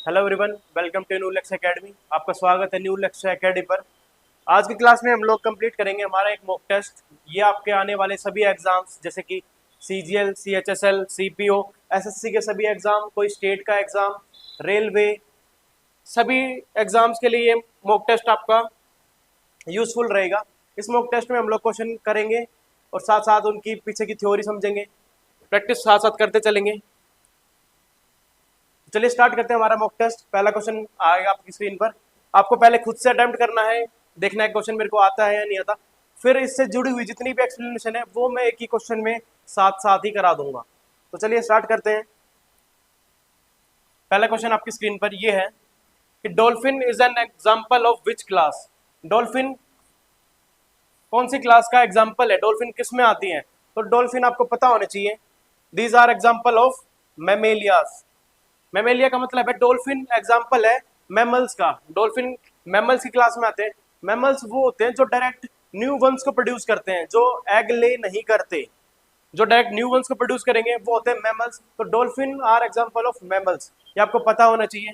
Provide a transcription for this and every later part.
Hello everyone, welcome to new Lakshya academy. आपका स्वागत है न्यू लक्ष्य एकेडमी पर। आज की क्लास में हम लोग कंप्लीट करेंगे हमारा एक मॉक टेस्ट। ये आपके आने वाले सभी एग्जाम्स जैसे कि सीजीएल, सीएचएसएल, सीपीओ, एसएससी के सभी एग्जाम, कोई स्टेट का एग्जाम, रेलवे, सभी एग्जाम्स के लिए ये मॉक टेस्ट आपका यूजफुल रहेगा। इस मॉक टेस्ट में हम लोग क्वेश्चन करेंगे और साथ साथ उनकी पीछे की थ्योरी समझेंगे, प्रैक्टिस साथ साथ करते चलेंगे। चलिए स्टार्ट करते हैं हमारा मॉक टेस्ट। पहला क्वेश्चन आएगा आपकी स्क्रीन पर। आपको पहले खुद से अटेम्प्ट करना है, देखना है क्वेश्चन मेरे को आता है या नहीं आता। फिर इससे जुड़ी हुई जितनी भी एक्सप्लेनेशन है वो मैं एक ही क्वेश्चन में साथ साथ ही करा दूंगा। तो चलिए स्टार्ट करते हैं। पहला क्वेश्चन आपकी स्क्रीन पर ये है कि dolphin is an example of which class. Dolphin कौन सी क्लास का एग्जाम्पल है, डॉल्फिन किस में आती है? तो डॉल्फिन आपको पता होना चाहिए, these are example of mammalias. Mammalia का मतलब है डॉल्फिन एग्जाम्पल है मैमल्स का। डॉल्फिन मैमल्स की क्लास में आते हैं। मैमल्स वो होते हैं जो डायरेक्ट न्यू वंस को प्रोड्यूस करते हैं, जो एग ले नहीं करते। जो डायरेक्ट न्यू वंस को प्रोड्यूस करेंगे वो होते हैं मैमल्स। तो dolphin are example of mammals, ये आपको पता होना चाहिए।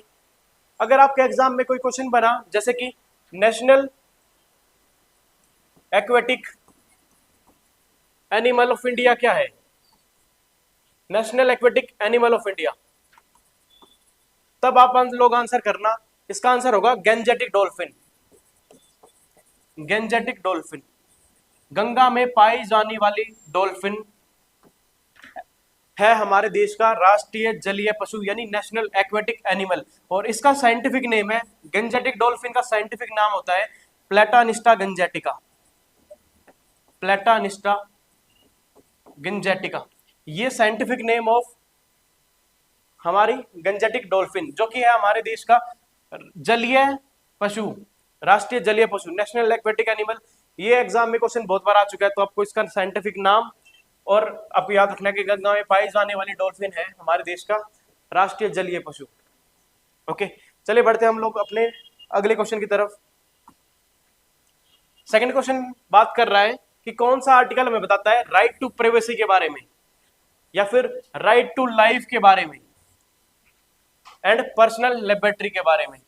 अगर आपके एग्जाम में कोई क्वेश्चन बना जैसे कि national aquatic animal of India क्या है, national aquatic animal of India, तब आप लोग आंसर करना। इसका आंसर होगा Gangetic dolphin. Gangetic dolphin Ganga में पाई जाने वाली डॉल्फिन है हमारे देश का राष्ट्रीय जलीय पशु यानी नेशनल एक्वेटिक एनिमल। और इसका साइंटिफिक नेम है, गैंजेटिक डॉल्फिन का साइंटिफिक नाम होता है प्लेटानिस्टा गंजेटिका। प्लेटानिस्टा गंजेटिका, ये साइंटिफिक नेम ऑफ हमारी गंजेटिक डॉल्फिन, जो कि है हमारे देश का जलीय पशु, राष्ट्रीय जलीय पशु, नेशनल एक्वेटिक एनिमल। ये एग्जाम में क्वेश्चन बहुत बार आ चुका है, तो आपको इसका साइंटिफिक नाम और आपको याद रखना है कि गंगा में पाई जाने वाली डॉल्फिन है हमारे देश का राष्ट्रीय जलीय पशु। ओके, चलिए बढ़ते हैं हम लोग अपने अगले क्वेश्चन की तरफ। सेकंड क्वेश्चन बात कर रहा है कि कौन सा आर्टिकल हमें बताता है राइट टू प्राइवेसी के बारे में या फिर राइट टू लाइफ के बारे में एंड पर्सनल लिबर्टी के बारे में।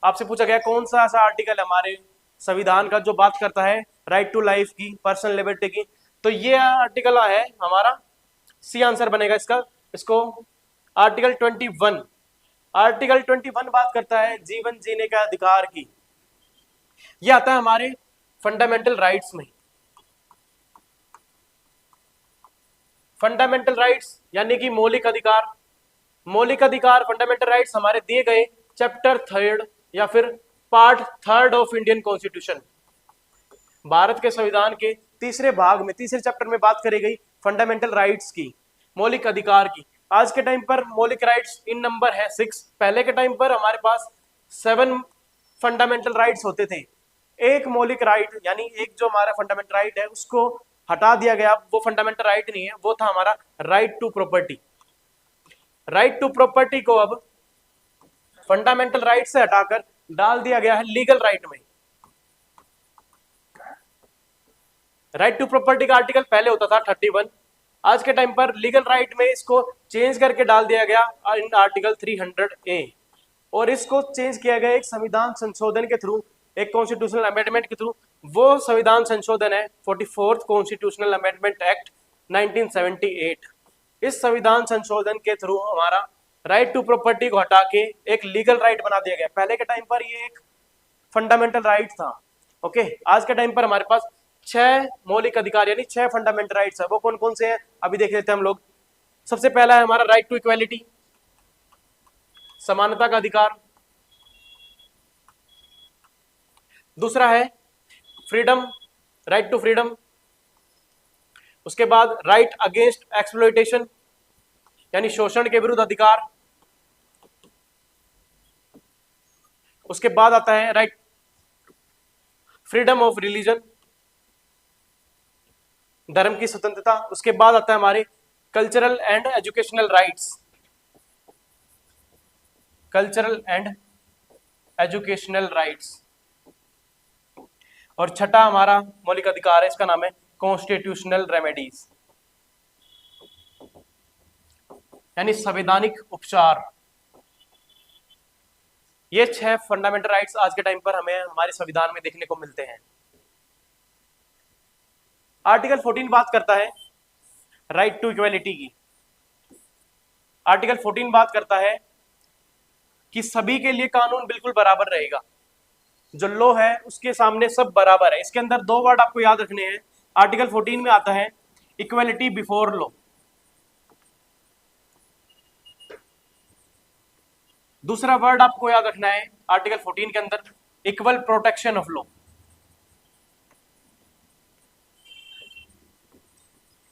आपसे पूछा गया कौन सा ऐसा आर्टिकल हमारे संविधान का जो बात करता है राइट टू लाइफ की, पर्सनल लिबर्टी की। तो ये आर्टिकल है हमारा, सी आंसर बनेगा इसका। इसको आर्टिकल 21, आर्टिकल 21 बात करता है जीवन जीने का अधिकार की। ये आता है हमारे फंडामेंटल राइट्स में। फंडामेंटल राइट्स यानी कि मौलिक अधिकार। मौलिक अधिकार, फंडामेंटल राइट्स हमारे दिए गए चैप्टर 3 या फिर part 3 of Indian constitution. Bharat के संविधान के तीसरे भाग में, तीसरे चैप्टर में बात करी गई फंडामेंटल राइट्स की, मौलिक अधिकार की। आज के टाइम पर मौलिक राइट्स इन नंबर है 6। पहले के टाइम पर हमारे पास 7 फंडामेंटल राइट्स होते थे। एक मौलिक राइट यानी एक जो हमारा फंडामेंटल राइट है उसको हटा दिया गया। वो फंडामेंटल राइट नहीं है, वो था हमारा right to property. Right to property को अब फंडामेंटल राइट से हटाकर डाल दिया गया है लीगल राइट में। राइट टू प्रॉपर्टी का आर्टिकल पहले होता था 31, आज के टाइम पर लीगल राइट में इसको चेंज करके डाल दिया गया इन आर्टिकल 300A। और इसको चेंज किया गया एक संविधान संशोधन के थ्रू, एक कॉन्स्टिट्यूशनल अमेंडमेंट के थ्रू। वो संविधान संशोधन है 44th कॉन्स्टिट्यूशनल अमेंडमेंट एक्ट 1978। इस संविधान संशोधन के थ्रू हमारा राइट टू प्रॉपर्टी को हटा के एक लीगल राइट बना दिया गया। पहले के टाइम पर ये एक फंडामेंटल राइट था। ओके, आज के टाइम पर हमारे पास 6 मौलिक अधिकार यानी 6 फंडामेंटल राइट्स है। वो कौन कौन से हैं अभी देख लेते हैं हम लोग। सबसे पहला है हमारा राइट टू इक्वालिटी, समानता का अधिकार। दूसरा है फ्रीडम, राइट टू फ्रीडम। उसके बाद राइट अगेंस्ट एक्सप्लॉयटेशन यानी शोषण के विरुद्ध अधिकार। उसके बाद आता है राइट फ्रीडम ऑफ रिलीजन, धर्म की स्वतंत्रता। उसके बाद आता है हमारे cultural and educational rights, cultural and educational rights. और छठा हमारा मौलिक अधिकार है, इसका नाम है कॉन्स्टिट्यूशनल रेमेडीज यानी संवैधानिक उपचार। ये 6 फंडामेंटल राइट्स आज के टाइम पर हमें हमारे संविधान में देखने को मिलते हैं। आर्टिकल 14 बात करता है राइट टू इक्वलिटी की। आर्टिकल 14 बात करता है कि सभी के लिए कानून बिल्कुल बराबर रहेगा, जो लॉ है उसके सामने सब बराबर है। इसके अंदर 2 वर्ड आपको याद रखने हैं। आर्टिकल 14 में आता है इक्वलिटी बिफोर लॉ, दूसरा वर्ड आपको याद रखना है आर्टिकल 14 के अंदर equal protection of law.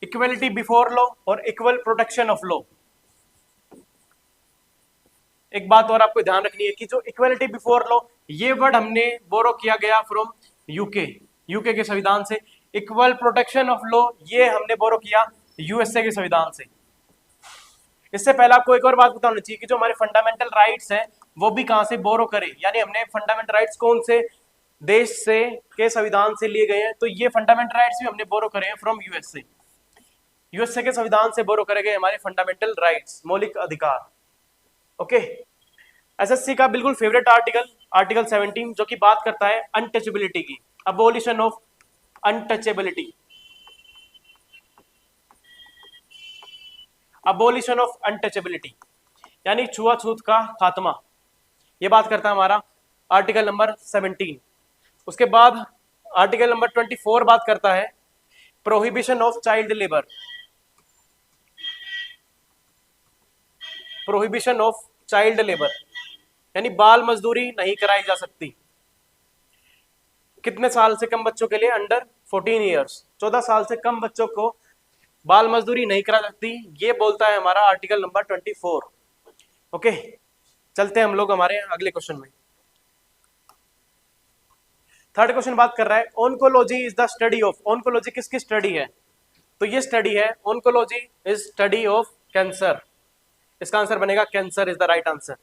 Equality before law और इक्वल प्रोटेक्शन ऑफ लॉ। एक बात और आपको ध्यान रखनी है कि जो इक्वलिटी बिफोर लॉ, ये वर्ड हमने बोरो किया गया फ्रॉम यूके के संविधान से। इक्वल प्रोटेक्शन ऑफ लॉ ये हमने बोरो किया यूएसए के संविधान से। इससे पहले आपको एक और बात बताना चाहिए कि जो हमारे फंडामेंटल राइट्स हैं वो भी कहां से बोरो करे, यानी हमने फंडामेंटल राइट्स कौन से देश से के संविधान से लिए गए हैं। तो ये फंडामेंटल राइट्स भी हमने बोरो करे हैं फ्रॉम यूएसए के संविधान से बोरो करे गए हमारे फंडामेंटल राइट्स, मौलिक अधिकार। ओके, एसएससी का बिल्कुल फेवरेट आर्टिकल 17 जो कि बात करता है अनटचेबिलिटी की, abolition of untouchability, abolition of untouchability यानी छुआछूत का खात्मा। ये बात करता है हमारा आर्टिकल नंबर 17। उसके बाद आर्टिकल नंबर 24 बात करता है prohibition of child labour, prohibition of child labour यानी बाल मजदूरी नहीं कराई जा सकती। कितने साल से कम बच्चों के लिए? अंडर 14 ईयर्स, 14 साल से कम बच्चों को बाल मजदूरी नहीं करा सकती, ये बोलता है हमारा आर्टिकल नंबर 24। ओके, चलते हैं हम लोग हमारे अगले क्वेश्चन में। थर्ड क्वेश्चन बात कर रहा है oncology is the study of, oncology किसकी स्टडी है? तो ये स्टडी है oncology is study of cancer. इसका आंसर बनेगा cancer is the right answer.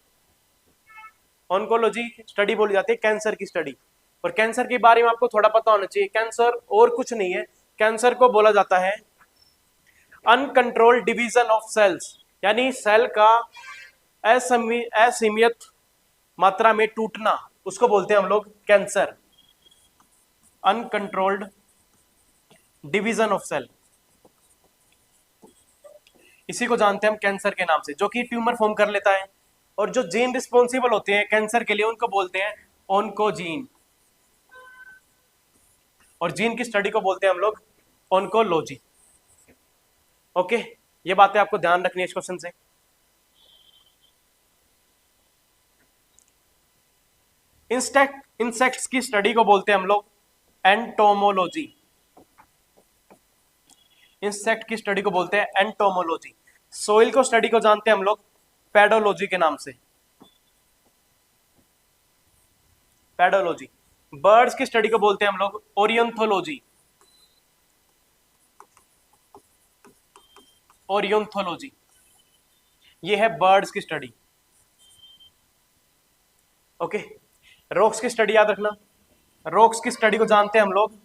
Oncology study बोली जाती है कैंसर की स्टडी, और कैंसर के बारे में आपको थोड़ा पता होना चाहिए। कैंसर और कुछ नहीं है, कैंसर को बोला जाता है अनकंट्रोल्ड डिवीजन ऑफ सेल्स, यानी सेल का असीमित मात्रा में टूटना, उसको बोलते हैं हम लोग cancer, uncontrolled division of cell. इसी को जानते हैं हम कैंसर के नाम से, जो कि ट्यूमर फॉर्म कर लेता है। और जो जीन रिस्पॉन्सिबल होते हैं कैंसर के लिए उनको बोलते हैं ऑन्कोजीन, और जीन की स्टडी को बोलते हैं हम लोग ऑन्कोलॉजी। ओके, ये बातें आपको ध्यान रखनी है इस क्वेश्चन से। इंसेक्ट्स की स्टडी को बोलते हैं हम लोग एंटोमोलॉजी, इंसेक्ट की स्टडी को बोलते हैं एंटोमोलॉजी। सोइल को स्टडी को जानते हैं हम लोग पेडोलॉजी के नाम से, पेडोलॉजी। बर्ड्स की स्टडी को बोलते हैं हम लोग ओरियंथोलॉजी, ओरियंथोलॉजी। ये है बर्ड्स की स्टडी। ओके, रॉक्स की स्टडी याद रखना, रॉक्स की स्टडी को जानते हैं हम लोग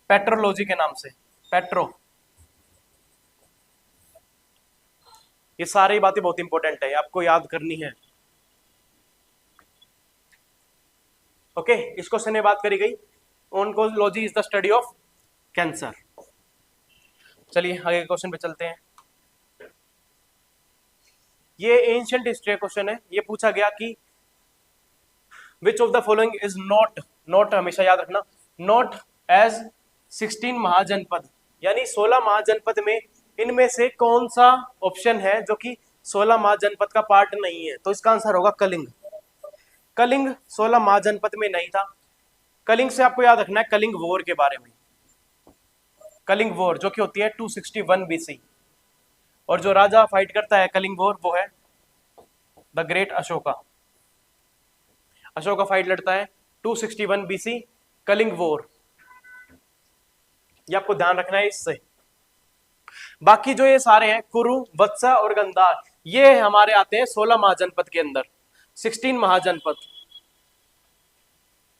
पेट्रोलॉजी के नाम से, पेट्रो। ये सारी बातें बहुत इंपॉर्टेंट है, आपको याद करनी है। ओके, इस क्वेश्चन में बात करी गई oncology is the study of cancer. चलिए आगे क्वेश्चन पे चलते हैं। ये एंशिएंट हिस्ट्री क्वेश्चन है। ये पूछा गया कि विच of the following is not, not हमेशा याद रखना, नॉट एज 16 महाजनपद, यानी 16 महाजनपद में इनमें से कौन सा ऑप्शन है जो कि 16 महाजनपद का पार्ट नहीं है? तो इसका आंसर होगा कलिंग। कलिंग 16 महाजनपद में नहीं था। कलिंग से आपको याद रखना है कलिंग वॉर के बारे में, कलिंग वॉर जो कि होती है 261 बीसी, और जो राजा फाइट करता है कलिंग वॉर वो है the great Ashoka. Ashoka fight लड़ता है 261 बीसी, कलिंग वॉर। ये आपको ध्यान रखना है इससे। बाकी जो ये सारे हैं कुरु, वत्सा और गंधार, ये हमारे आते हैं 16 महाजनपद के अंदर, 16 महाजनपद।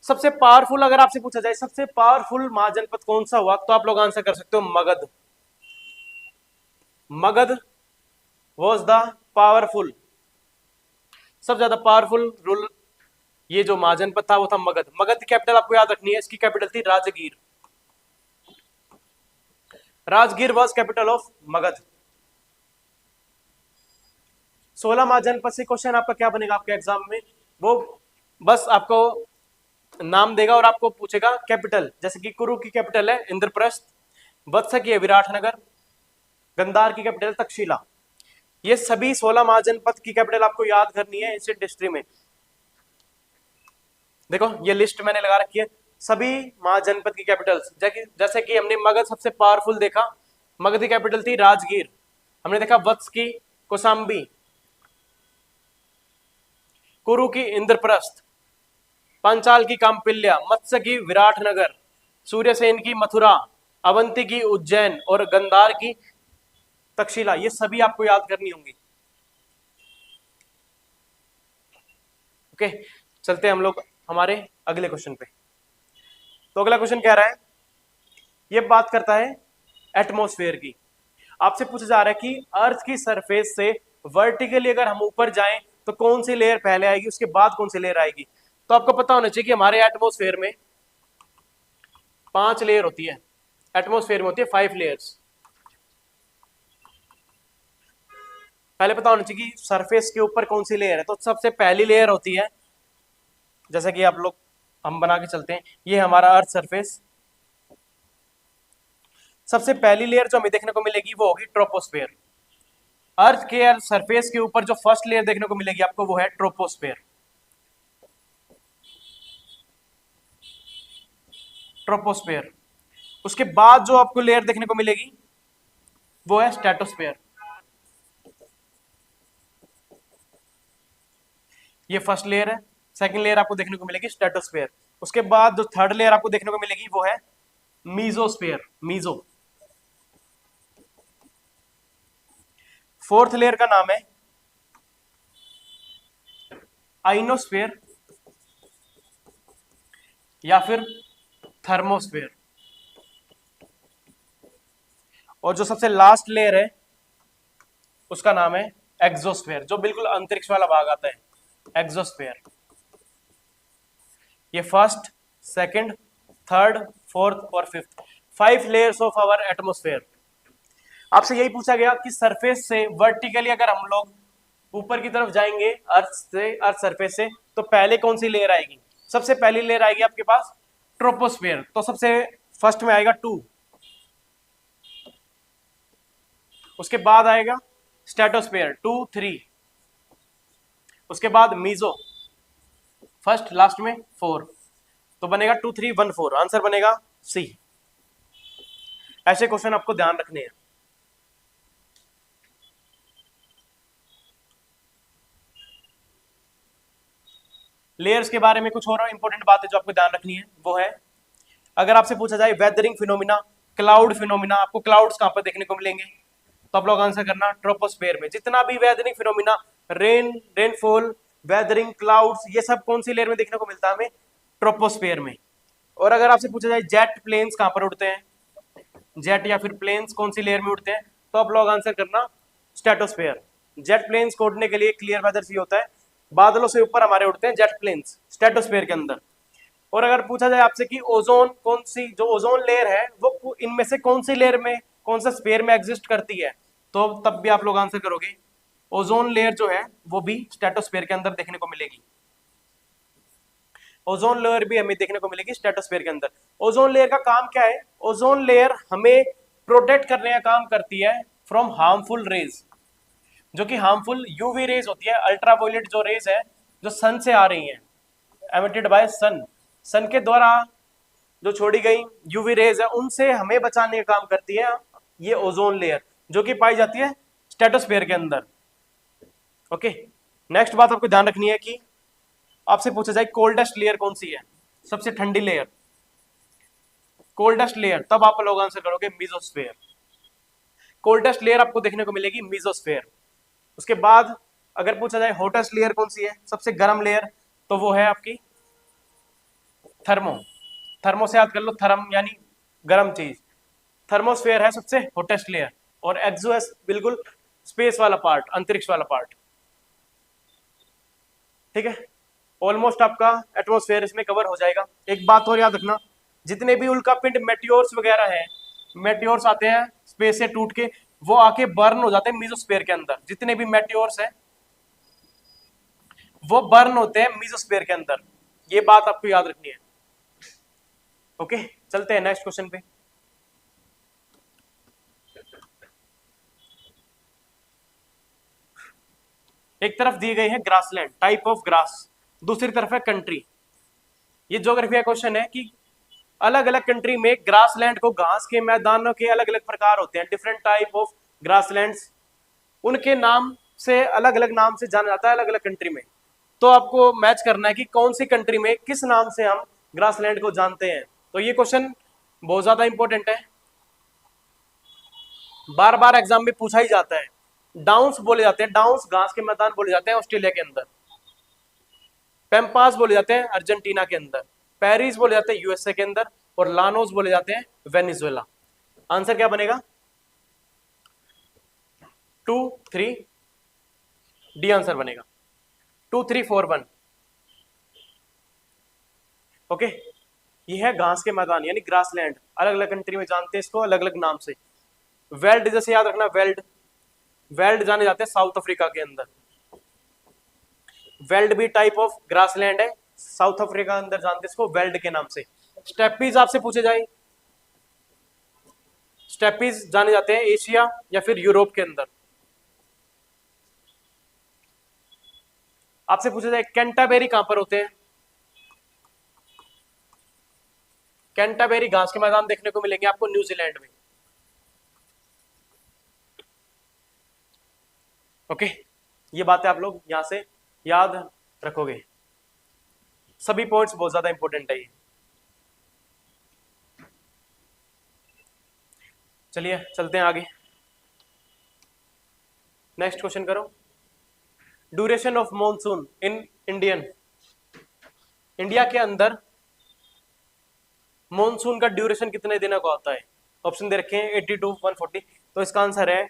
सबसे पावरफुल अगर आपसे पूछा जाए सबसे पावरफुल महाजनपद कौन सा हुआ, तो आप लोग आंसर कर सकते हो Magadh. Magadh was the powerful, सबसे ज्यादा पावरफुल रूल ये जो महाजनपद था वो था मगध। मगध की कैपिटल आपको याद रखनी है, इसकी कैपिटल थी Rajgir. Rajgir was capital of Magadh. 16 महाजनपद से क्वेश्चन आपका क्या बनेगा आपके एग्जाम में, वो बस आपको नाम देगा और आपको पूछेगा कैपिटल, जैसे कि कुरु की कैपिटल है इंद्रप्रस्थ, वत्स की है विराटनगर, गंधार की कैपिटल तक्षशिला। ये सभी 16 महाजनपद की कैपिटल आपको याद करनी है एंशिएंट हिस्ट्री में। देखो ये लिस्ट मैंने लगा रखी है सभी महाजनपद की कैपिटल्स, जैसे कि हमने मगध सबसे पावरफुल देखा, मगध की कैपिटल थी राजगीर। हमने देखा वत्स की कौशाम्बी, कुरु की इंद्रप्रस्थ, पांचाल की काम्पिल्या, मत्स्य की विराटनगर, सूर्यसेन की मथुरा, अवंती की उज्जैन और गंधार की तक्षशिला। ये सभी आपको याद करनी होंगी। ओके, चलते हैं हम लोग हमारे अगले क्वेश्चन पे। तो अगला क्वेश्चन कह रहा है, ये बात करता है एटमॉस्फेयर की। आपसे पूछा जा रहा है कि अर्थ की सरफेस से वर्टिकली अगर हम ऊपर जाएं तो कौन सी लेयर पहले आएगी, उसके बाद कौन सी लेयर आएगी। तो आपको पता होना चाहिए कि हमारे एटमॉस्फेयर में 5 लेयर होती है। एटमॉस्फेयर में होती है 5 लेयर्स। पहले पता होना चाहिए कि सरफेस के ऊपर कौन सी लेयर है। तो सबसे पहली लेयर होती है, जैसा कि आप लोग हम बना के चलते हैं, ये हमारा अर्थ सरफेस। सबसे पहली लेयर जो हमें देखने को मिलेगी वो होगी ट्रोपोस्फेयर। अर्थ के सरफेस के ऊपर जो फर्स्ट लेयर देखने को मिलेगी आपको वो है ट्रोपोस्फेयर। ट्रोपोस्फेयर। उसके बाद जो आपको लेयर देखने को मिलेगी वो है स्ट्रेटोस्फेयर। ये फर्स्ट लेयर है। सेकंड लेयर आपको देखने को मिलेगी स्ट्रेटोस्फेयर। उसके बाद जो थर्ड लेयर आपको देखने को मिलेगी वो है मीजोस्फेयर। मीजो। फोर्थ लेयर का नाम है आइनोस्फेयर या फिर थर्मोस्फेयर। और जो सबसे लास्ट लेयर है उसका नाम है एक्सोस्फेयर, जो बिल्कुल अंतरिक्ष वाला भाग आता है, एक्सोस्फेयर। ये फर्स्ट, सेकंड, थर्ड, फोर्थ और fifth 5 layers of our atmosphere. आपसे यही पूछा गया कि सरफेस से वर्टिकली अगर हम लोग ऊपर की तरफ जाएंगे अर्थ सरफेस से तो पहले कौन सी लेयर आएगी। सबसे पहली लेयर आएगी आपके पास ट्रोपोस्फेयर। तो सबसे फर्स्ट में आएगा 2, उसके बाद आएगा स्ट्रेटोस्फेयर 2, 3, उसके बाद मीजो फर्स्ट, लास्ट में 4। तो बनेगा 2, 3, 1, 4। आंसर बनेगा सी। ऐसे क्वेश्चन आपको ध्यान रखने हैं। लेयर्स के बारे में कुछ और इंपॉर्टेंट बात है जो आपको ध्यान रखनी है, वो है अगर आपसे पूछा जाए वेदरिंग फिनोमिना, क्लाउड फिनोमिना, आपको क्लाउड्स कहां पर देखने को मिलेंगे, तो आप लोग आंसर करना ट्रोपोस्फेयर में। जितना भी weathering phenomena, rainfall, weathering, clouds, ये सब कौन सी लेयर में देखने को मिलता है हमें, ट्रोपोस्फेयर में। और अगर आपसे पूछा जाए जेट प्लेन्स कहां पर उड़ते हैं, जेट या फिर प्लेन्स कौन सी लेयर में उड़ते हैं, तो आप लोग आंसर करना स्ट्रेटोस्फेयर। जेट प्लेन्स को उड़ने के लिए क्लियर वेदर चाहिए होता है, बादलों से ऊपर हमारे उड़ते हैं जेट प्लेन्स स्ट्रेटोस्फेयर के अंदर। और अगर पूछा जाए आपसे कि ओजोन कौन सी, जो ओजोन लेयर है वो इनमें से कौन सी लेयर में, कौन सा स्फीयर में एग्जिस्ट करती है, तो तब भी आप लोग आंसर करोगे ओजोन लेयर जो है वो भी स्ट्रेटोस्फेयर के अंदर देखने को मिलेगी। ओजोन लेयर भी हमें देखने को मिलेगी स्ट्रेटोस्फेयर के अंदर। ओजोन लेयर का काम क्या है, ओजोन लेयर हमें प्रोटेक्ट करने का काम करती है फ्रॉम हार्मफुल रेज, जो कि हार्मफुल यूवी रेज होती है, अल्ट्रावायलेट जो रेज है जो सन से आ रही है, एमिटेड बाय सन, सन के द्वारा जो छोड़ी गई यूवी रेज है उनसे हमें बचाने का काम करती है ये ओजोन लेयर, जो कि पाई जाती है स्ट्रेटोस्फेयर के अंदर। ओके, नेक्स्ट बात आपको ध्यान रखनी है कि आपसे पूछा जाए कोल्डेस्ट लेयर कौन सी है, सबसे ठंडी लेयर, कोल्डेस्ट लेयर, तब आप लोग आंसर करोगे मीजोस्फेयर। कोल्डेस्ट लेयर आपको देखने को मिलेगी मीजोस्फेयर। उसके बाद अगर पूछा जाए हॉटेस्ट लेयर कौन सी है, सबसे गर्म लेयर, तो वो है आपकी थर्मो। थर्मो से याद कर लो, थर्म यानी गर्म चीज। थर्मोस्फेयर है सबसे हॉटेस्ट लेयर, और एक्सोस बिल्कुल स्पेस वाला पार्ट, अंतरिक्ष वाला पार्ट। ठीक है, ऑलमोस्ट आपका एटमॉस्फेयर इसमें कवर हो जाएगा। एक बात और याद रखना, जितने भी उल्कापिंड मेटियोर्स वगैरह हैं, मेटियोर्स आते हैं स्पेस से टूट के, वो आके बर्न हो जाते हैं मीजोस्फीयर के अंदर। जितने भी मेटियोर्स हैं वो बर्न होते हैं मीजोस्फीयर के अंदर, ये बात आपको याद रखनी है। ओके, चलते हैं नेक्स्ट क्वेश्चन पे। एक तरफ दी गई है ग्रासलैंड, टाइप ऑफ ग्रास, दूसरी तरफ है कंट्री। ये ज्योग्राफी का क्वेश्चन है कि अलग अलग कंट्री में ग्रासलैंड को, घास के मैदानों के अलग अलग प्रकार होते हैं, डिफरेंट टाइप ऑफ ग्रासलैंड्स, उनके नाम से अलग अलग नाम से जाना जाता है अलग अलग कंट्री में। तो आपको मैच करना है कि कौन सी कंट्री में किस नाम से हम ग्रासलैंड को जानते हैं। तो ये क्वेश्चन बहुत ज्यादा इंपॉर्टेंट है, बार बार एग्जाम में पूछा ही जाता है। डाउन्स बोले जाते हैं, डाउन्स घास के मैदान बोले जाते हैं ऑस्ट्रेलिया के अंदर, पेम्पास बोले जाते हैं अर्जेंटीना के अंदर, पेरिस बोले जाते हैं यूएसए के अंदर, और लानोस बोले जाते हैं वेनेजुएला। आंसर क्या बनेगा? 2 3 डी आंसर बनेगा, 2 3 4 1। ओके, ये है घास के मैदान यानी ग्रासलैंड, अलग अलग कंट्री में जानते हैं इसको अलग अलग नाम से। वेल्ड जैसे याद रखना, वेल्ड, वेल्ड जाने जाते हैं साउथ अफ्रीका के अंदर, वेल्ड भी टाइप ऑफ ग्रासलैंड है, साउथ अफ्रीका के अंदर जानते हैं इसको वेल्ड के नाम से। स्टेपीज आपसे पूछे जाए, स्टेपीज जाने जाते हैं एशिया या फिर यूरोप के अंदर। आपसे पूछा जाए कैंटाबेरी कहां पर होते हैं? कैंटाबेरी घास के मैदान देखने को मिलेंगे आपको न्यूजीलैंड में। ओके, ये बातें आप लोग यहां से याद रखोगे, सभी पॉइंट्स बहुत ज्यादा इंपॉर्टेंट है ये। चलिए चलते हैं आगे, नेक्स्ट क्वेश्चन करो। Duration of monsoon in India के अंदर मॉनसून का ड्यूरेशन कितने दिनों का होता है? ऑप्शन दे रखे हैं 82 140, तो इसका आंसर है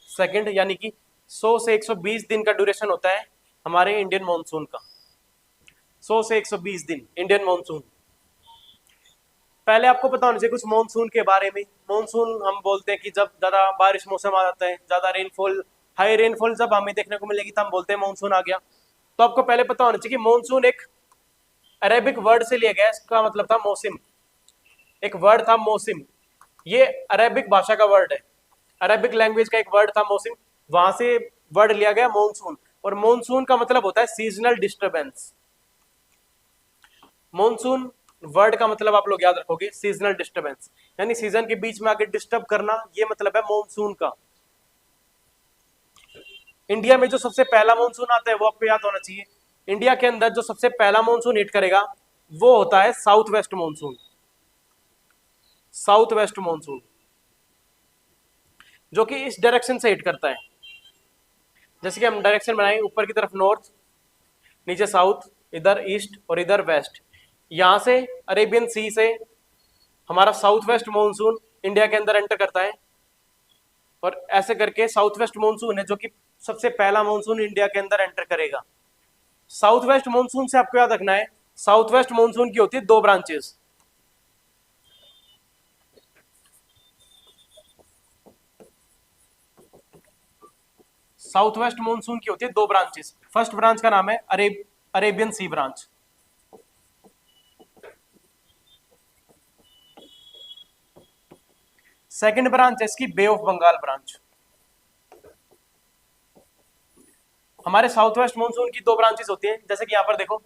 सेकंड, यानी कि 100 से 120 दिन का ड्यूरेशन होता है हमारे इंडियन मॉनसून का। 100 से 120 दिन इंडियन मॉनसून। पहले आपको पता होना चाहिए कुछ मॉनसून के बारे में। मॉनसून हम बोलते हैं कि जब ज्यादा बारिश मौसम आ जाता है, ज्यादा रेनफॉल, हाई रेनफॉल जब हमें देखने को मिलेगी तो हम बोलते हैं मॉनसून आ गया। तो आपको पहले पता होना चाहिए कि मॉनसून एक अरेबिक वर्ड से लिया गया, इसका मतलब था मौसम, एक वर्ड था मौसम, ये अरेबिक भाषा का वर्ड है, अरेबिक लैंग्वेज का एक वर्ड था मौसम, वहां से वर्ड लिया गया मॉनसून। और मॉनसून का मतलब होता है सीजनल डिस्टर्बेंस। मॉनसून वर्ड का मतलब आप लोग याद रखोगे सीजनल डिस्टर्बेंस, यानी सीजन के बीच में आके डिस्टर्ब करना, ये मतलब है मॉनसून का। इंडिया में जो सबसे पहला मॉनसून आता है वो आपको याद होना चाहिए। इंडिया के अंदर जो सबसे पहला मॉनसून हिट करेगा वो होता है south west monsoon, south west monsoon, जो कि इस डायरेक्शन से हिट करता है। जैसे कि हम डायरेक्शन बनाए, ऊपर की तरफ नॉर्थ, नीचे साउथ, इधर ईस्ट और इधर वेस्ट। यहां से अरेबियन सी से हमारा साउथ वेस्ट मॉनसून इंडिया के अंदर एंटर करता है, और ऐसे करके साउथ वेस्ट मॉनसून है जो कि सबसे पहला मॉनसून इंडिया के अंदर एंटर करेगा। साउथ वेस्ट मॉनसून से आपको याद रखना है, साउथ वेस्ट मॉनसून की होती है दो ब्रांचेस। साउथ वेस्ट मॉनसून की होती है दो ब्रांचेस। फर्स्ट ब्रांच का नाम है अरेबियन सी ब्रांच, सेकंड ब्रांच है इसकी बे ऑफ बंगाल ब्रांच। हमारे साउथ वेस्ट मॉनसून की दो ब्रांचेस होती हैं, जैसे कि यहाँ पर देखो,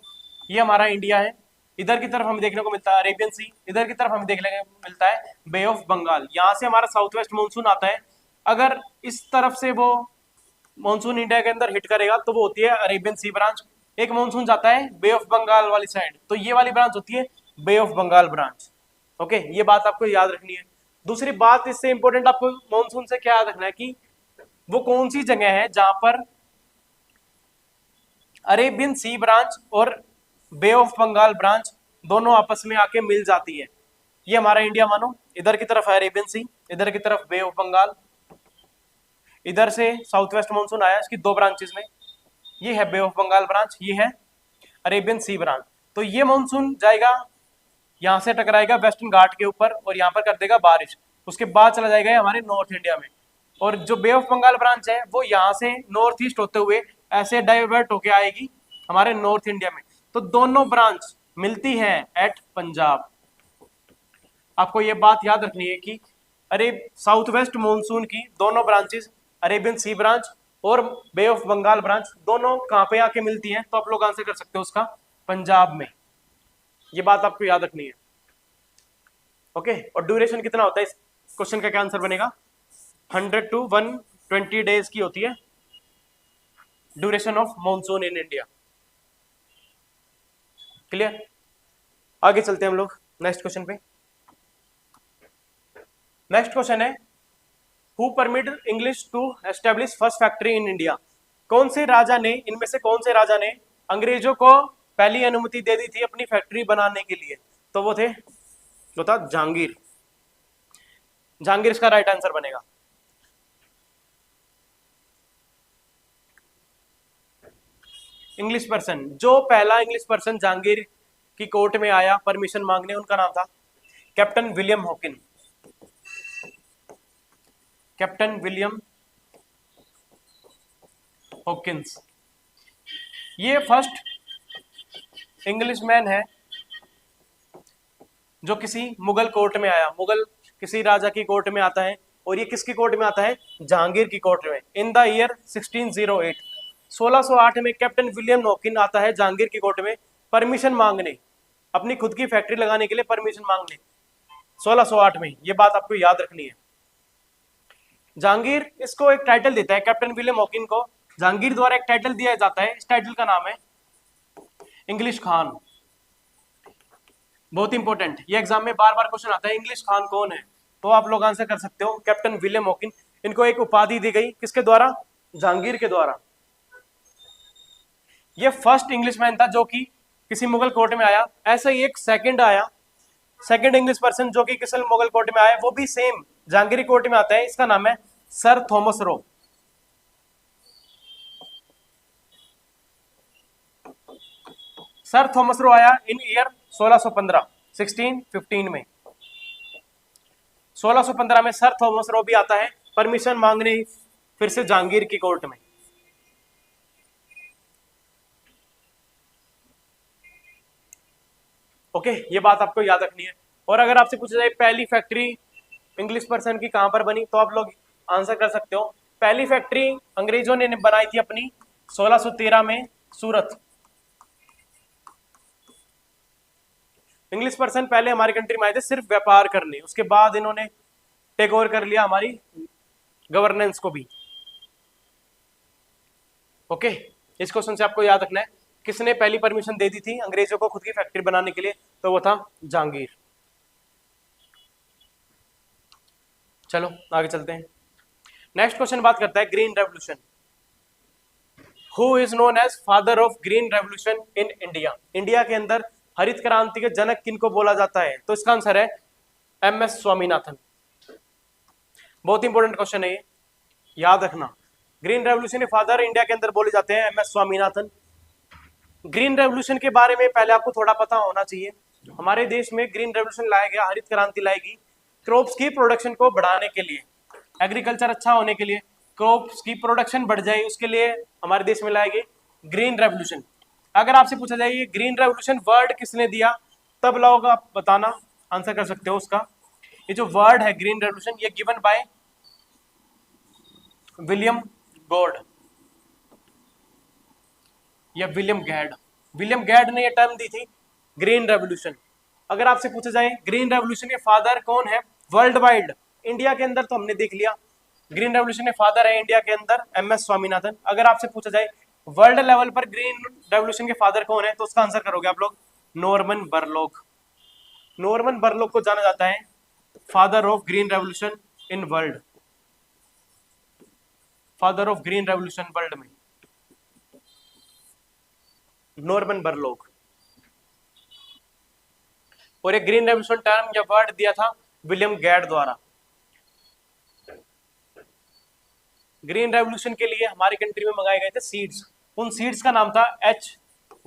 ये हमारा इंडिया है, इधर की तरफ हमें देखने को मिलता है अरेबियन सी, इधर की तरफ हमें देखने को मिलता है बे ऑफ बंगाल। यहाँ से हमारा साउथ वेस्ट मॉनसून आता है। अगर इस तरफ से वो मॉनसून इंडिया के अंदर हिट करेगा तो वो होती है अरेबियन सी ब्रांच। एक मॉनसून जाता है बे ऑफ बंगाल वाली साइड, तो ये वाली ब्रांच होती है बे ऑफ बंगाल ब्रांच। ओके, ये बात आपको याद रखनी है। दूसरी बात इससे इंपॉर्टेंट आपको मॉनसून से क्या याद रखना है कि वो कौन सी जगह है जहां पर अरेबियन सी ब्रांच और बे ऑफ बंगाल ब्रांच दोनों आपस में आके मिल जाती है। ये हमारा इंडिया मानो, इधर की तरफ है अरेबियन सी, इधर की तरफ बे ऑफ बंगाल, इधर से साउथ वेस्ट मॉनसून आया इसकी दो ब्रांचेस में, ये है बे ऑफ बंगाल ब्रांच, ये है अरेबियन सी ब्रांच। तो ये मानसून जाएगा यहाँ से टकराएगा वेस्टर्न घाट के ऊपर और यहाँ पर कर देगा बारिश, उसके बाद चला जाएगा ये हमारे नॉर्थ इंडिया में। और जो बे ऑफ बंगाल ब्रांच है वो यहाँ से नॉर्थ ईस्ट होते हुए ऐसे डाइवर्ट होके आएगी हमारे नॉर्थ इंडिया में। तो दोनों ब्रांच मिलती है एट पंजाब। आपको ये बात याद रखनी है कि अरे साउथ वेस्ट मॉनसून की दोनों ब्रांचेस, अरेबियन सी ब्रांच और बे ऑफ बंगाल ब्रांच, दोनों कहाँ पे आके मिलती हैं? तो आप लोग आंसर कर सकते हो उसका पंजाब में। ये बात आपको याद रखनी है। ओके, और ड्यूरेशन कितना होता है इस क्वेश्चन का? क्या आंसर बनेगा? 100 to 120 डेज की होती है duration of monsoon in India. Clear? आगे चलते हैं हम लोग नेक्स्ट क्वेश्चन पे। नेक्स्ट क्वेश्चन है who permitted English to establish first factory in India? कौन से राजा ने, इनमें से कौन से राजा ने अंग्रेजों को पहली अनुमति दे दी थी अपनी फैक्ट्री बनाने के लिए? तो वो थे, जो था जहांगीर। जहांगीर इसका राइट आंसर बनेगा। इंग्लिश पर्सन, जो पहला इंग्लिश पर्सन जहांगीर की कोर्ट में आया परमिशन मांगने, उनका नाम था captain William Hawking. Captain William Hawkins, ये फर्स्ट इंग्लिश मैन है जो किसी मुगल कोर्ट में आया। मुगल किसी राजा की कोर्ट में आता है, और ये किसकी कोर्ट में आता है? जहांगीर की कोर्ट में। इन द ईयर 1608, 1608 में कैप्टन विलियम हॉकिन आता है जहांगीर की कोर्ट में परमिशन मांगने, अपनी खुद की फैक्ट्री लगाने के लिए परमिशन मांगने, 1608 में। ये बात आपको याद रखनी है। जहांगीर इसको एक टाइटल देता है, कैप्टन विलियम हॉकिन को जहांगीर द्वारा एक टाइटल दिया जाता है। इस टाइटल का नाम है इंग्लिश खान। बहुत इंपॉर्टेंट, ये एग्जाम में बार बार क्वेश्चन आता है, इंग्लिश खान कौन है? तो आप लोग आंसर कर सकते हो कैप्टन विलियम हॉकिन। इनको एक उपाधि दी गई, किसके द्वारा? जहांगीर के द्वारा। ये फर्स्ट इंग्लिशमैन था जो कि किसी मुगल कोर्ट में आया। ऐसा ही एक सेकंड आया, सेकंड इंग्लिश पर्सन जो कि किसी मुगल कोर्ट में आया, वो भी सेम जहांगीरी कोर्ट में आता है। इसका नाम है sir Thomas Roe. Sir Thomas Roe आया इन ईयर 1615, 1615 में। 1615 में सर थॉमस रो भी आता है परमिशन मांगने फिर से जहांगीर की कोर्ट में। ओके, ये बात आपको याद रखनी है। और अगर आपसे पूछा जाए पहली फैक्ट्री इंग्लिश पर्सन की कहां पर बनी, तो आप लोग आंसर कर सकते हो। पहली फैक्ट्री अंग्रेजों ने बनाई थी अपनी 1613 में सूरत। इंग्लिश पर्सन पहले हमारी कंट्री में आए थे सिर्फ व्यापार करने, उसके बाद इन्होंने टेक ओवर कर लिया हमारी गवर्नेंस को भी। ओके, इस क्वेश्चन से आपको याद रखना है किसने पहली परमिशन दे दी थी अंग्रेजों को खुद की फैक्ट्री बनाने के लिए, तो वो था जहांगीर। चलो आगे चलते हैं। नेक्स्ट क्वेश्चन बात करता है green revolution. Who is known as father of green revolution in India? India के अंदर हरित क्रांति के जनक किनको बोला जाता है? तो इसका आंसर है एमएस स्वामीनाथन। बहुत इंपॉर्टेंट क्वेश्चन है ये, याद रखना। ग्रीन रेवोल्यूशन के फादर इंडिया के अंदर बोले जाते हैं एमएस स्वामीनाथन। ग्रीन रेवोल्यूशन के बारे में पहले आपको थोड़ा पता होना चाहिए। हमारे देश में ग्रीन रेवोल्यूशन लाया गया, हरित क्रांति लाएगी क्रॉप्स की प्रोडक्शन को बढ़ाने के लिए, एग्रीकल्चर अच्छा होने के लिए, क्रॉप्स की प्रोडक्शन बढ़ जाए उसके लिए हमारे देश में लाएगी ग्रीन रेवोल्यूशन। अगर आपसे पूछा जाए ये ग्रीन रेवोल्यूशन वर्ड किसने दिया, तब लोग आप बताना, आंसर कर सकते हो उसका। ये जो वर्ड है ग्रीन रेवोल्यूशन, ये गिवन बाय विलियम गॉड या विलियम गैड। विलियम गैड ने ये टर्म दी थी ग्रीन रेवोल्यूशन। अगर आपसे पूछा जाए ग्रीन रेवोल्यूशन के फादर कौन है वर्ल्ड वाइड, इंडिया के अंदर तो हमने देख लिया ग्रीन रेवोल्यूशन के फादर है इंडिया के अंदर एमएस स्वामीनाथन। अगर आपसे पूछा जाए वर्ल्ड लेवल पर ग्रीन रेवोल्यूशन के फादर कौन है, तो उसका आंसर करोगे आप लोग नॉर्मन बरलॉग। नॉर्मन बरलॉग को जाना जाता है father of green revolution in world, father of green revolution world में नॉर्मन बरलॉग। और एक ग्रीन रेवोल्यूशन टर्म या वर्ड दिया था विलियम गैड द्वारा। ग्रीन रेवोल्यूशन के लिए हमारी कंट्री में मंगाए गए थे सीड्स, उन सीड्स का नाम था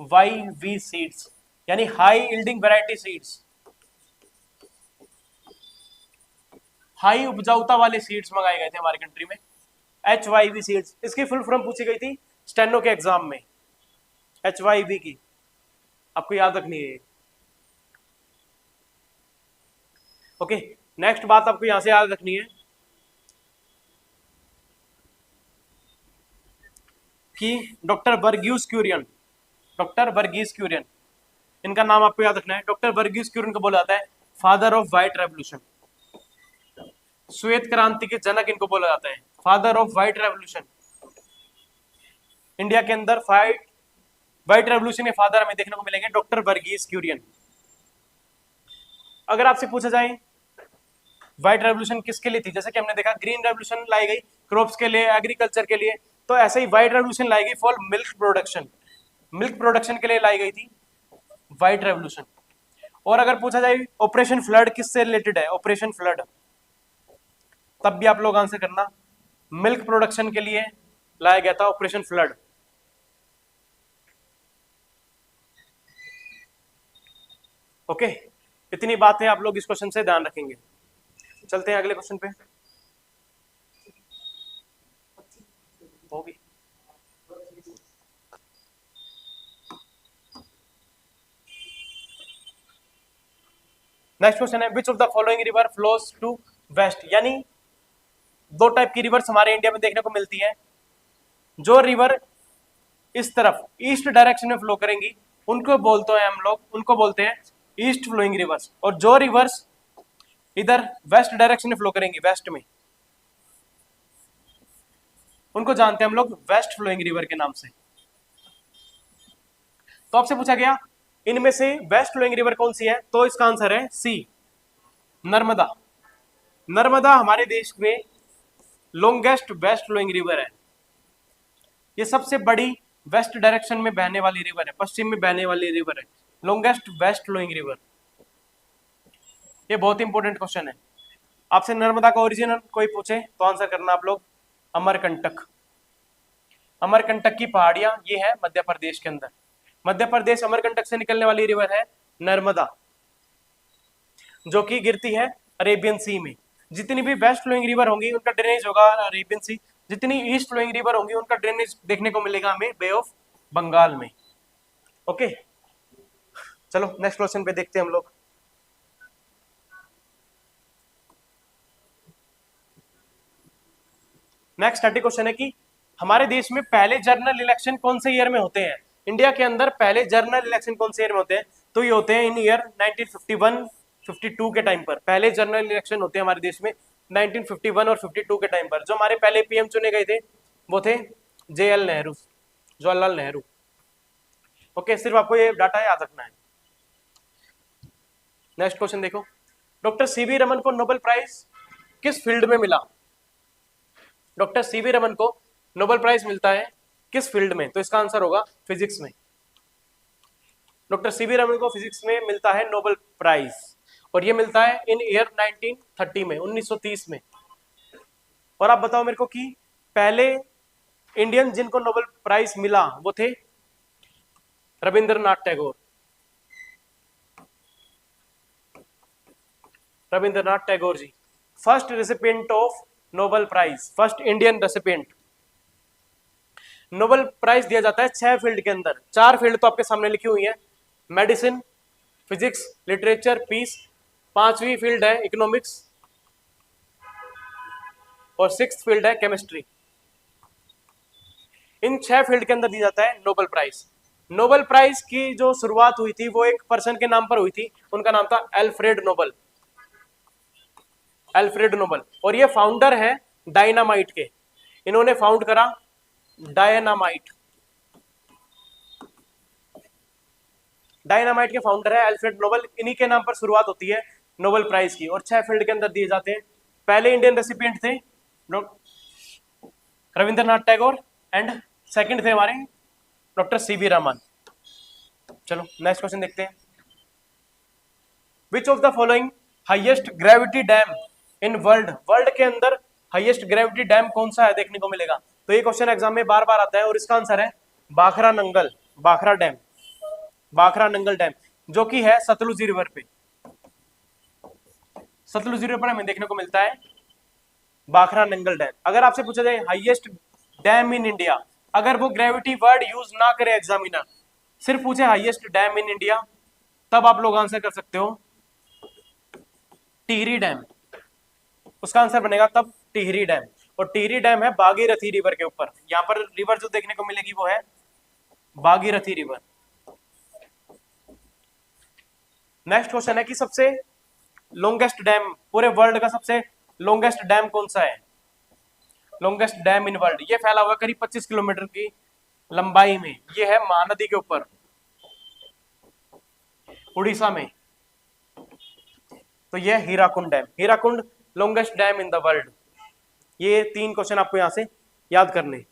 YV सीड्स, यानी high yielding variety seeds, high उपजाऊता वाले सीड्स मंगाए गए थे हमारी कंट्री में, HYV सीड्स। इसकी फुल फॉर्म पूछी गई थी स्टेनो के एग्जाम में, HYV की, आपको याद रखनी है। ओके, नेक्स्ट बात आपको यहां से याद रखनी है कि डॉक्टर वर्गीस क्यूरियन, डॉक्टर वर्गीस क्यूरियन, इनका नाम आपको याद रखना है। डॉक्टर वर्गीस क्यूरियन को बोला जाता है फादर ऑफ व्हाइट रेवोल्यूशन, श्वेत क्रांति के जनक इनको बोला जाता है, father of white revolution. India के अंदर व्हाइट रेवोल्यूशन के फादर हमें देखने को मिलेंगे डॉक्टर वर्गीस क्यूरियन। अगर आपसे पूछा जाए व्हाइट रेवोल्यूशन किसके लिए थी, जैसे कि हमने देखा ग्रीन रेवोल्यूशन लाई गई क्रॉप्स के लिए, एग्रीकल्चर के लिए, तो ऐसे ही व्हाइट रेवोल्यूशन लाई गई for milk production, milk production के लिए लाई गई थी व्हाइट रेवोल्यूशन। और अगर पूछा जाए ऑपरेशन फ्लड किससे रिलेटेड है, ऑपरेशन फ्लड, तब भी आप लोग आंसर करना, मिल्क प्रोडक्शन के लिए लाया गया था ऑपरेशन फ्लड। ओके, इतनी बात है, आप लोग इस क्वेश्चन से ध्यान रखेंगे। चलते हैं अगले क्वेश्चन पे। होगी नेक्स्ट क्वेश्चन है which of the following river flows to west, यानी दो टाइप की रिवर्स हमारे इंडिया में देखने को मिलती है। जो रिवर इस तरफ ईस्ट डायरेक्शन में फ्लो करेंगी उनको बोलते हैं हम लोग, उनको बोलते हैं ईस्ट फ्लोइंग रिवर्स, और जो रिवर्स इधर वेस्ट डायरेक्शन में फ्लो करेंगी, वेस्ट में, उनको जानते हैं हम लोग वेस्ट फ्लोइंग रिवर के नाम से। तो आपसे पूछा गया इनमें से वेस्ट फ्लोइंग रिवर कौन सी है, तो इसका आंसर है सी, नर्मदा। नर्मदा हमारे देश में लॉन्गेस्ट वेस्ट फ्लोइंग रिवर है। ये सबसे बड़ी वेस्ट डायरेक्शन में बहने वाली रिवर है, पश्चिम में बहने वाली रिवर है, लॉन्गेस्ट वेस्ट फ्लोइंग रिवर। ये बहुत इंपॉर्टेंट क्वेश्चन है। आपसे नर्मदा का ओरिजिन कोई पूछे तो आंसर करना आप लोग अमरकंटक। अमरकंटक की पहाड़ियां ये है मध्य प्रदेश के अंदर, मध्य प्रदेश अमरकंटक से निकलने वाली रिवर है नर्मदा, जो कि गिरती है अरेबियन सी में। जितनी भी वेस्ट फ्लोइंग रिवर होंगी उनका ड्रेनेज होगा अरेबियन सी, जितनी ईस्ट फ्लोइंग रिवर होंगी उनका ड्रेनेज देखने को मिलेगा हमें बे ऑफ बंगाल में। ओके, चलो नेक्स्ट क्वेश्चन पे देखते हैं हम लोग। नेक्स्ट 30 क्वेश्चन है कि हमारे देश में पहले जनरल इलेक्शन कौन से ईयर में होते हैं। इंडिया के अंदर पहले जनरल इलेक्शन कौन से ईयर में होते हैं, तो ये होते हैं इन ईयर 1951 52 के टाइम पर। पहले जनरल इलेक्शन होते हैं हमारे देश में 1951 और 52 के टाइम पर। जो हमारे पहले पीएम चुने गए थे वो थे JL नेहरू, जवाहरलाल नेहरू। ओके, सिर्फ आपको ये डाटा याद रखना है। नेक्स्ट क्वेश्चन देखो, डॉक्टर सीवी रमन को नोबेल प्राइज किस फील्ड में मिला। डॉक्टर सीवी रमन को नोबेल प्राइज मिलता है किस फील्ड में, तो इसका आंसर होगा फिजिक्स में। डॉक्टर सीवी रमन को फिजिक्स में मिलता है नोबेल प्राइज, और ये मिलता है इन ईयर 1930 में, 1930 में। और आप बताओ मेरे को कि पहले इंडियन जिनको नोबेल प्राइज मिला वो थे Rabindranath Tagore. Rabindranath Tagore ji first recipient of Nobel prize, first Indian recipient. Nobel prize दिया जाता है 6 फील्ड के अंदर, 4 फील्ड तो आपके सामने लिखी हुई है, मेडिसिन, फिजिक्स, लिटरेचर, पीस। 5वीं फील्ड है इकोनॉमिक्स, और 6th फील्ड है केमिस्ट्री। इन 6 फील्ड के अंदर दिया जाता है नोबेल प्राइज। नोबेल प्राइज की जो शुरुआत हुई थी वो एक पर्सन के नाम पर हुई थी, उनका नाम था अल्फ्रेड नोबेल, अल्फ्रेड नोबेल। और ये फाउंडर है डायनामाइट के, इन्होंने फाउंड करा डायनामाइट। डायनामाइट के फाउंडर है अल्फ्रेड नोबेल, इन्हीं के नाम पर शुरुआत होती है नोबेल प्राइज की। और 6 फील्ड के अंदर दिए जाते हैं। पहले इंडियन रेसिपिएंट थे रविंद्रनाथ टैगोर, एंड सेकंड थे हमारे डॉक्टर सीवी रमन। चलो नेक्स्ट क्वेश्चन देखते हैं, विच of the following highest gravity dam in world, world के अंदर हाईएस्ट ग्रेविटी डैम कौन सा है देखने को मिलेगा। तो ये क्वेश्चन एग्जाम में बार बार आता है, और इसका आंसर है बाखरा नंगल, बाखरा डैम। भाखरा नंगल डैम, जो कि है सतलुज रिवर पे। सतलुज रिवर पर हमें देखने को मिलता है भाखरा नंगल डैम। अगर आपसे पूछा जाए हाईएस्ट डैम इन इंडिया, अगर वो ग्रेविटी वर्ड यूज ना करे एग्जामिनर, सिर्फ पूछे हाईएस्ट डैम इन इंडिया, तब आप लोग आंसर कर सकते हो टिहरी डैम। उसका आंसर बनेगा तब टिहरी डैम। और टिहरी डैम है भागीरथी रिवर के ऊपर। यहां पर रिवर जो देखने को मिलेगी वो है भागीरथी रिवर। नेक्स्ट क्वेश्चन है कि सबसे लॉन्गेस्ट डैम, पूरे वर्ल्ड का सबसे लॉन्गेस्ट डैम कौन सा है? लॉन्गेस्ट डैम इन वर्ल्ड, ये फैला हुआ करीब 25 किलोमीटर की लंबाई में। ये है महानदी के ऊपर, उड़ीसा में। तो ये Hirakud dam, Hirakud longest dam in the world. ये 3 क्वेश्चन आपको यहां से याद करने।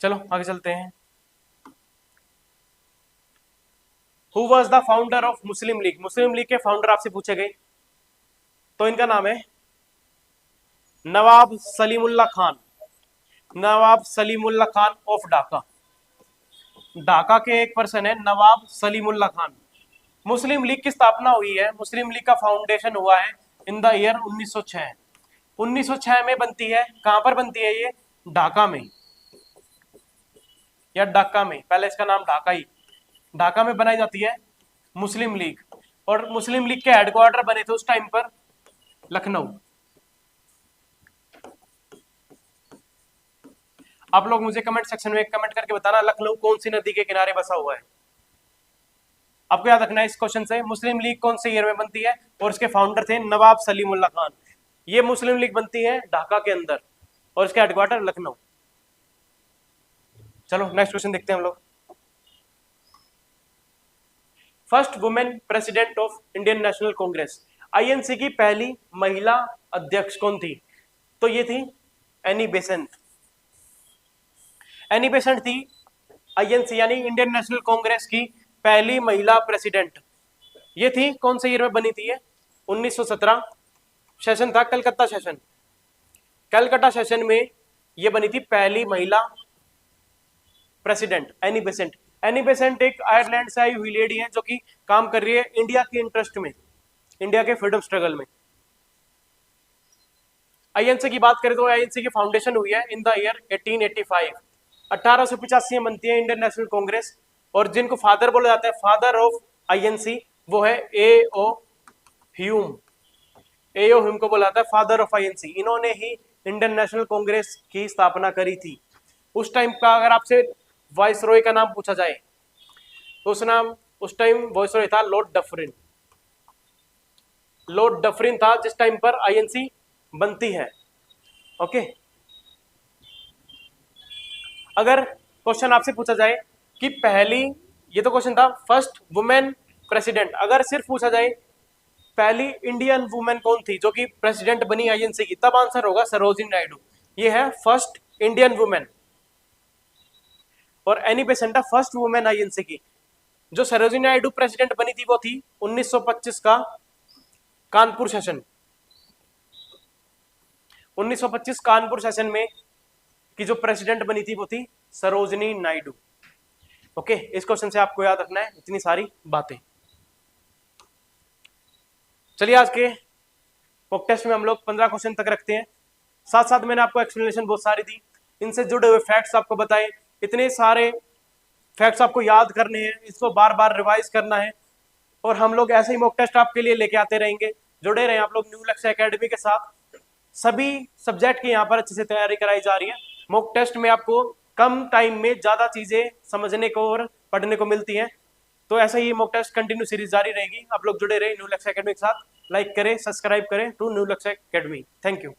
चलो आगे चलते हैं। Who was the founder of Muslim league? Muslim league के फाउंडर आपसे पूछे गए, तो इनका नाम है नवाब सलीमुल्लाह खान। नवाब सलीमुल्लाह खान ऑफ ढाका। ढाका के एक पर्सन है नवाब सलीमुल्लाह खान। मुस्लिम लीग की स्थापना हुई है, मुस्लिम लीग का फाउंडेशन हुआ है इन द ईयर 1906। 1906 में बनती है। कहां पर बनती है ये? ढाका में या ढाका में, पहले इसका नाम ढाका ही, ढाका में बनाई जाती है मुस्लिम लीग। और मुस्लिम लीग के हेडक्वार्टर बने थे उस टाइम पर लखनऊ। आप लोग मुझे कमेंट सेक्शन में कमेंट करके बताना लखनऊ कौन सी नदी के किनारे बसा हुआ है। आपको याद रखना है इस क्वेश्चन से, मुस्लिम लीग कौन से ईयर में बनती है और इसके फाउंडर थे नवाब सलीमुल्लाह खान। ये मुस्लिम लीग बनती है ढाका के अंदर और इसका हेडक्वार्टर लखनऊ। चलो नेक्स्ट क्वेश्चन देखते हैं हम लोग। First women president of Indian national Congress, INC की पहली महिला अध्यक्ष कौन थी? तो ये थी एनी बेसेंट। एनी बेसेंट थी आईएनसी यानी इंडियन नेशनल कांग्रेस की पहली महिला प्रेसिडेंट। ये थी कौन से ईयर में बनी थी? ये 1917 सेशन था, कलकत्ता सेशन। कलकत्ता सेशन में ये बनी थी पहली महिला president Annie Besant. Annie Besant एक आयरलैंड से आई हुई लेडी है जो कि काम कर रही है इंडिया के इंटरेस्ट में, इंडिया के फ्रीडम स्ट्रगल में। आईएनसी की बात करें तो आईएनसी की फाउंडेशन हुई है इन द ईयर 1885। 1885 में बनती है इंडियन नेशनल कांग्रेस। और जिनको फादर बोला जाता है, फादर ऑफ आईएनसी, वो है ए.ओ. ह्यूम। ए.ओ. ह्यूम को बोला जाता है फादर ऑफ आईएनसी। इन्होंने ही इंडियन नेशनल कांग्रेस की स्थापना करी थी। उस टाइम का अगर आपसे वाइसरॉय का नाम पूछा जाए तो उस टाइम वाइसरॉय था लॉर्ड डफरिन। लॉर्ड डफरिन था जिस टाइम पर आईएनसी बनती है। ओके, अगर क्वेश्चन आपसे पूछा जाए कि पहली, ये तो क्वेश्चन था फर्स्ट वुमेन प्रेसिडेंट, अगर सिर्फ पूछा जाए पहली इंडियन वुमेन कौन थी जो कि प्रेसिडेंट बनी आईएनसी की, तब आंसर होगा सरोजिनी नायडू। ये है फर्स्ट इंडियन वुमेन। और Annie Besant first women INC की। जो सरोजिनी नायडू प्रेसिडेंट बनी थी वो थी 1925 का कानपुर सेशन। 1925 कानपुर सेशन में की जो प्रेसिडेंट बनी थी वो थी सरोजिनी नायडू। ओके, इस क्वेश्चन से आपको याद रखना है इतनी सारी बातें। चलिए आज के मॉक टेस्ट में हम लोग 15 क्वेश्चन तक रखते हैं। साथ साथ मैंने आपको एक्सप्लेनेशन बहुत सारी दी, इनसे जुड़े हुए फैक्ट्स आपको बताए। इतने सारे फैक्ट्स आपको याद करने हैं, इसको बार बार रिवाइज करना है। और हम लोग ऐसे ही मॉक टेस्ट आपके लिए लेके आते रहेंगे। जुड़े रहें आप लोग न्यू लक्ष्य एकेडमी के साथ। सभी सब्जेक्ट की यहाँ पर अच्छे से तैयारी कराई जा रही है। मॉक टेस्ट में आपको कम टाइम में ज्यादा चीजें समझने को और पढ़ने को मिलती हैं। तो ऐसा ही मॉक टेस्ट कंटिन्यू सीरीज जारी रहेगी। आप लोग जुड़े रहे न्यू लक्ष्य एकेडमी के साथ। लाइक करें, सब्सक्राइब करें to new Lakshya academy. Thank you.